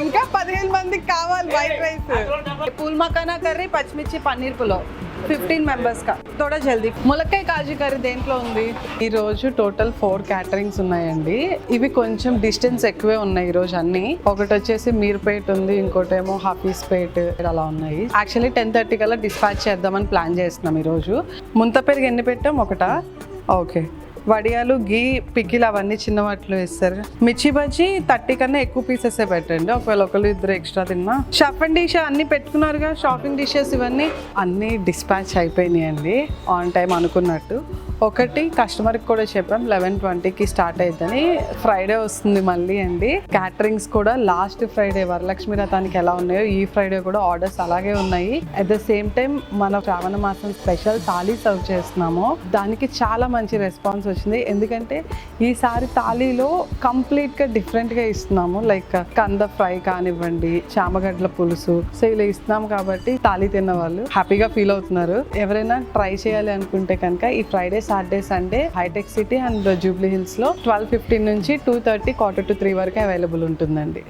ఇంకా 15 మందికి కావాలి white rice. Pool makhana curry, పచ్చిమిర్చి పన్నీర్ పులావ్ 15 మెంబర్స్ కా. తోడా జల్దీ. ములక్కాయ కాజు కర్రీ దేంట్లో ఉంది? ఈ రోజు టోటల్ 4 క్యాటరింగ్స్ ఉన్నాయండి. ఇవి కొంచెం డిస్టెన్స్ ఎక్కువే ఉన్నాయి ఈ రోజు అన్ని. ఒకటి వచ్చేసి మీర్పేట్ ఉంది, ఇంకోటేమో హఫీస్పేట్, అలా ఉన్నాయి. యాక్చువల్లీ 10:30 కల్లా డిస్పాచ్ చేద్దామని ప్లాన్ చేస్తున్నాం ఈ రోజు. ముంత పెరుగు ఎన్ని పెట్టాం? ఒకటా? ఓకే. వడియాలు, గీ, పికిల్ అవన్నీ చిన్న వాటిలో వేస్తారు. మిర్చి బజ్జీ 30 కన్నా ఎక్కువ పీసెస్ పెట్టండి, ఒకవేళ ఒకళ్ళు ఇద్దరు ఎక్స్ట్రా తిన్నా. షాపింగ్ డిష్ అన్ని పెట్టుకున్నారుగా, షాపింగ్ డిషెస్ ఇవన్నీ అన్నీ డిస్పాచ్ అయిపోయినాయండి ఆన్ టైం అనుకున్నట్టు. ఒకటి కస్టమర్కి కూడా చెప్పాం 11:20కి స్టార్ట్ అవుతుందని. ఫ్రైడే వస్తుంది మళ్ళీ అండి. క్యాటరింగ్స్ కూడా లాస్ట్ ఫ్రైడే వరలక్ష్మి రథానికి ఎలా ఉన్నాయో ఈ ఫ్రైడే కూడా ఆర్డర్స్ అలాగే ఉన్నాయి. అట్ ద సేమ్ టైం మన శ్రావణ మాసం స్పెషల్ థాలీ సర్వ్ చేస్తున్నాము. దానికి చాలా మంచి రెస్పాన్స్ వచ్చింది. ఎందుకంటే ఈసారి థాలీలో కంప్లీట్గా డిఫరెంట్గా ఇస్తున్నాము. లైక్ కంద ఫ్రై కానివ్వండి, చామగడ్డల పులుసు, సో ఇలా ఇస్తున్నాము కాబట్టి థాలీ తిన్న వాళ్ళు హ్యాపీగా ఫీల్ అవుతున్నారు. ఎవరైనా ట్రై చేయాలి అనుకుంటే కనుక ఈ Friday, Saturday, Sunday Hitec City and Jubilee Hills లో 12:15 నుంచి 2:30, 2:45 వరకు అవైలబుల్ ఉంటుందండి.